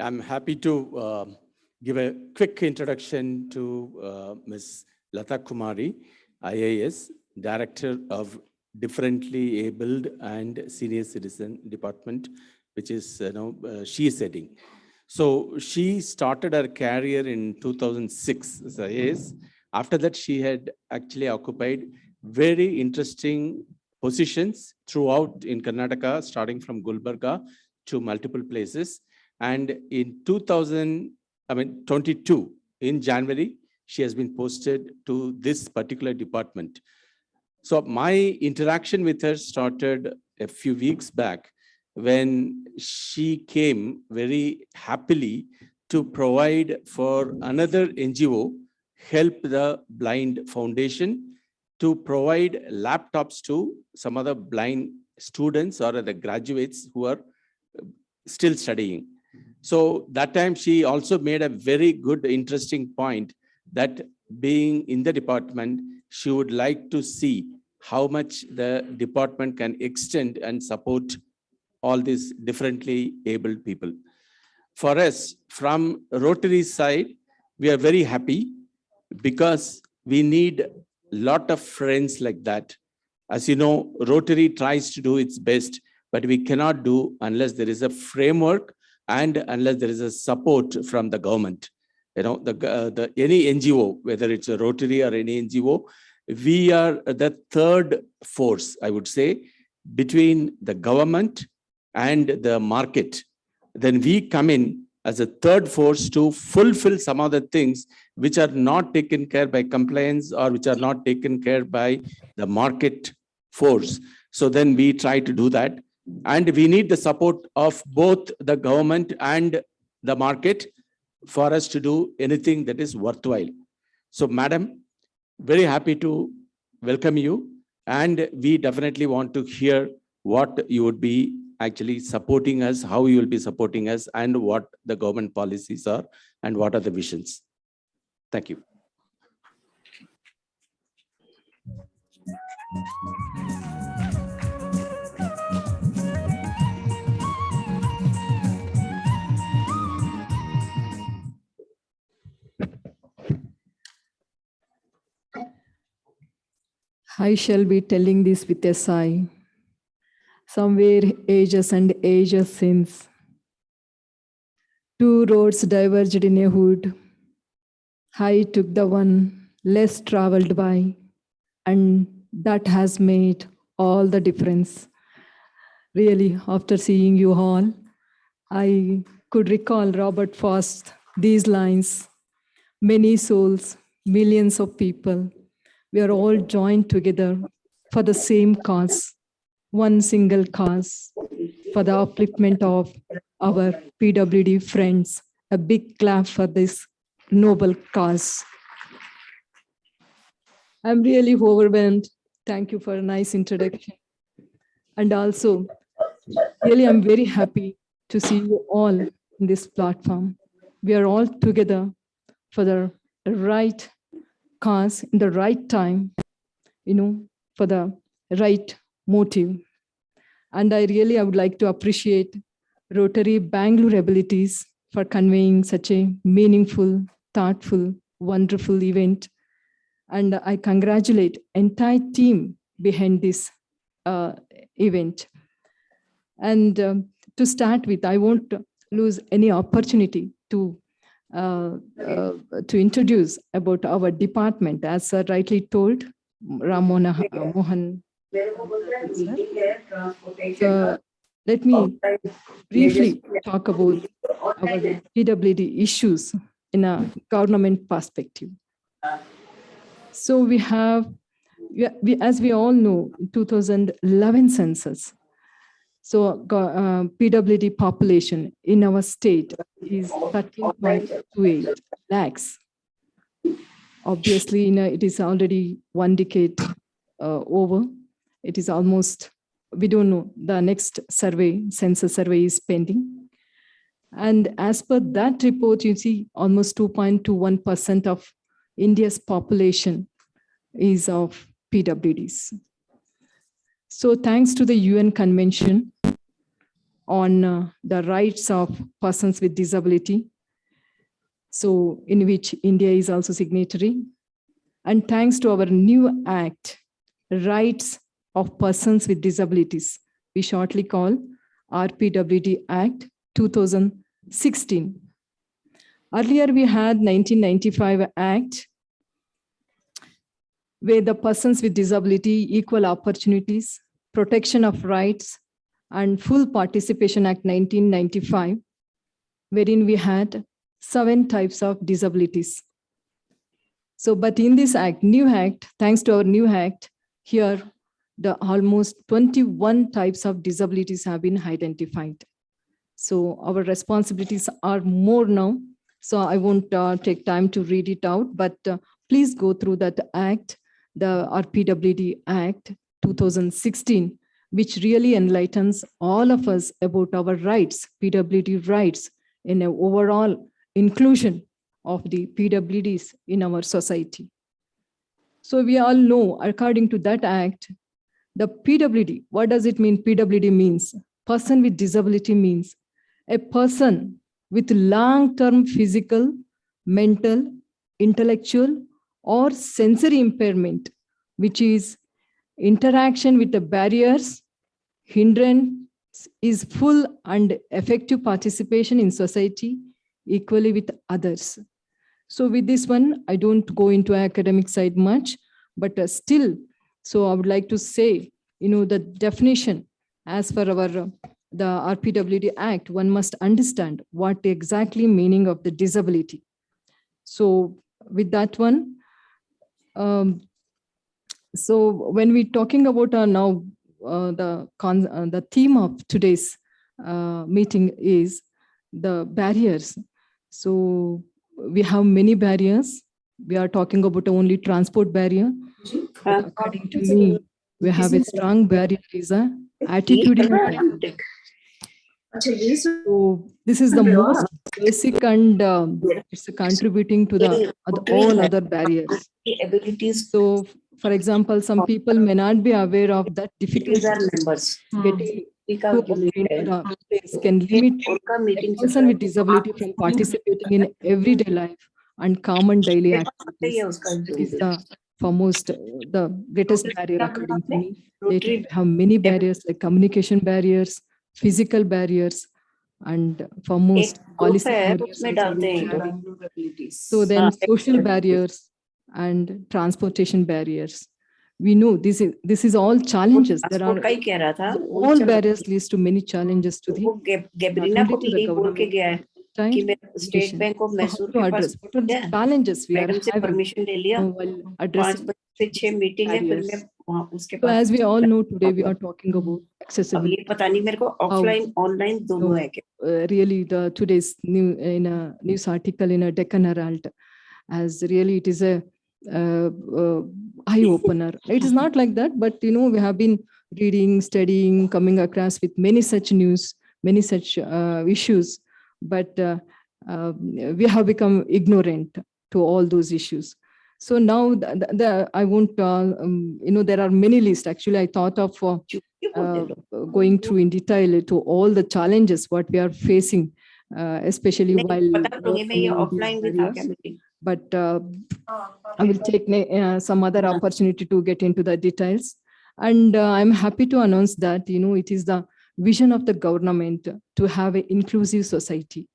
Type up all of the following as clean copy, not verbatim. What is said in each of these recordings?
I'm happy to give a quick introduction to Ms. Latha Kumari, IAS, Director of Differently Abled and Senior Citizen Department, which is, she is heading. So she started her career in 2006 as IAS. After that, she had actually occupied very interesting positions throughout in Karnataka, starting from Gulbarga to multiple places. And in 2022, in January, she has been posted to this particular department. So my interaction with her started a few weeks back when she came very happily to provide for another NGO, Help the Blind Foundation, to provide laptops to some other blind students or the graduates who are still studying. So that time she also made a very good, interesting point that being in the department, she would like to see how much the department can extend and support all these differently abled people. For us, from Rotary side, we are very happy because we need a lot of friends like that. As you know, Rotary tries to do its best, but we cannot do unless there is a framework and unless there is a support from the government. You know, any NGO, whether it's a Rotary or any NGO, we are the third force, I would say, between the government and the market. Then we come in as a third force to fulfill some of the things which are not taken care by compliance or which are not taken care by the market force. So then we try to do that. And we need the support of both the government and the market for us to do anything that is worthwhile. So, Madam, very happy to welcome you. And we definitely want to hear what you would be actually supporting us, how you will be supporting us, and what the government policies are, and what are the visions. Thank you. I shall be telling this with a sigh. Somewhere ages and ages since, two roads diverged in a wood. I took the one less traveled by, and that has made all the difference. Really, after seeing you all, I could recall Robert Frost, these lines. Many souls, millions of people, we are all joined together for the same cause, one single cause, for the upliftment of our PWD friends. A big clap for this noble cause. I'm really overwhelmed. Thank you for a nice introduction. And also, really, I'm very happy to see you all in this platform. We are all together for the right cause in the right time, for the right motive. And I would like to appreciate Rotary Bangalore abilities for conveying such a meaningful, thoughtful, wonderful event. And I congratulate entire team behind this event. And to start with, I won't lose any opportunity to introduce about our department, as rightly told, Mohan. Let me briefly talk about our PWD issues in a government perspective. So we have, as we all know, 2011 census. So PWD population in our state is 13.28 lakhs. Obviously, it is already 1 decade over. It is almost, we don't know, the next survey, census survey is pending. And as per that report, you see almost 2.21% of India's population is of PWDs. So thanks to the UN Convention on the rights of persons with disability. So in which India is also signatory. And thanks to our new act, Rights of Persons with Disabilities, we shortly call RPWD Act 2016. Earlier we had 1995 Act, where the persons with disability, equal opportunities, protection of rights, and full participation act 1995, wherein we had 7 types of disabilities. So, but in this act, new act, thanks to our new act, here the almost 21 types of disabilities have been identified. So our responsibilities are more now. So I won't take time to read it out, but please go through that act, the RPWD Act 2016, which really enlightens all of us about our rights, PWD rights, in an overall inclusion of the PWDs in our society. So we all know, according to that act, the PWD, what does it mean? PWD means person with disability, means a person with long-term physical, mental, intellectual, or sensory impairment, which is interaction with the barriers, hindrance is full and effective participation in society equally with others. So with this one, I don't go into academic side much, but still, so I would like to say, the definition as per the RPWD Act, one must understand what exactly meaning of the disability. So with that one, so when we're talking about now the theme of today's meeting is the barriers. So we have many barriers. We are talking about only transport barrier. But according to me, we have a strong barrier is a attitudinal barrier. So this is the most basic and it's contributing to the all other barriers. So for example, some people may not be aware of that difficulty getting can limit a person with disability from participating in everyday life and common daily activities. That is the foremost, the greatest barrier according to me. They have many barriers like communication barriers, physical barriers, and foremost policy barriers. So then social barriers and transportation barriers. We know this is all challenges. There are all barriers leads to many challenges to the not only to the government. Time, nation. So how to address what are the challenges we are having while addressing barriers. So as we all know today, we are talking about accessibility. Really, the today's new in a news article in a Deccan Herald, as really it is a eye opener. It is not like that, but we have been reading, studying, coming across with many such news, many such issues, but we have become ignorant to all those issues. So now I won't, there are many lists. Actually, I thought of going through in detail to all the challenges what we are facing, especially while but I will take some other opportunity to get into the details. And I'm happy to announce that, it is the vision of the government to have an inclusive society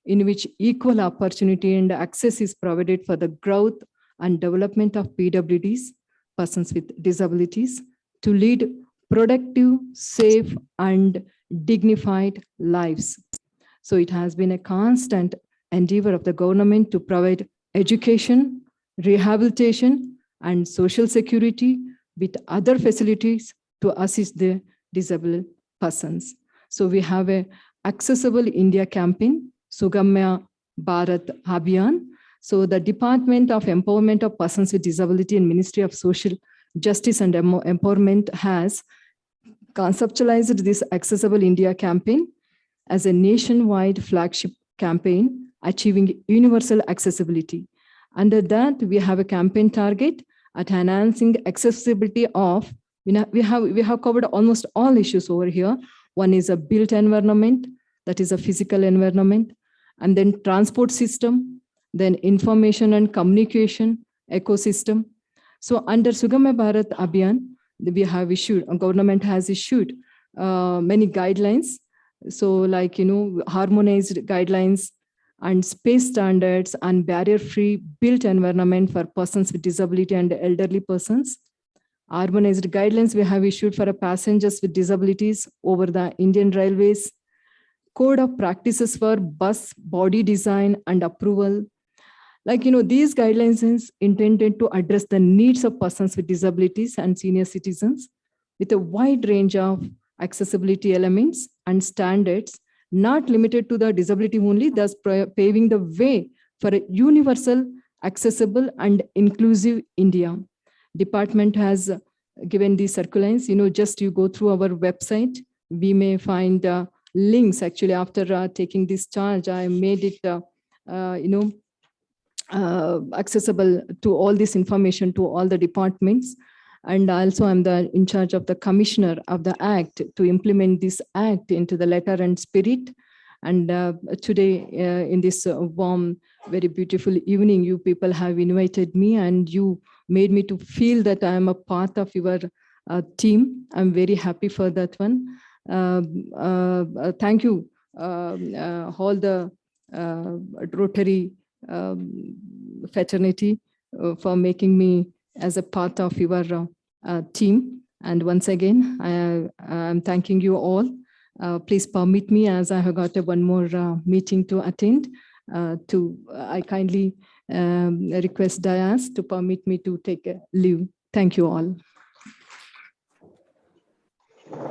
in which equal opportunity and access is provided for the growth and development of PWDs, persons with disabilities, to lead productive, safe, and dignified lives. So it has been a constant endeavor of the government to provide education, rehabilitation, and social security with other facilities to assist the disabled persons. So we have a Accessible India campaign, Sugamya Bharat Abhiyan. So the Department of Empowerment of Persons with Disability and Ministry of Social Justice and Empowerment has conceptualized this Accessible India campaign as a nationwide flagship campaign achieving universal accessibility. Under that, we have a campaign target at enhancing accessibility of, we have covered almost all issues over here. One is a built environment, that is a physical environment, and then transport system, then information and communication ecosystem. So under Sugama Bharat Abhiyan, we have issued, government has issued many guidelines. So like, harmonized guidelines and space standards and barrier-free built environment for persons with disability and elderly persons. Harmonized guidelines we have issued for passengers with disabilities over the Indian Railways. Code of practices for bus body design and approval. Like, these guidelines is intended to address the needs of persons with disabilities and senior citizens with a wide range of accessibility elements and standards, not limited to the disability only, thus paving the way for a universal, accessible, and inclusive India. Department has given these circulars, just you go through our website, we may find links. Actually, after taking this charge, I made it, accessible to all this information to all the departments. And also I'm the in charge of the commissioner of the act to implement this act into the letter and spirit. And today in this warm, very beautiful evening, you people have invited me and you made me to feel that I am a part of your team. I'm very happy for that one. Thank you, all the Rotary fraternity for making me as a part of your team. And once again, I'm thanking you all. Please permit me, as I have got one more meeting to attend, I kindly request Dias to permit me to take a leave. Thank you all.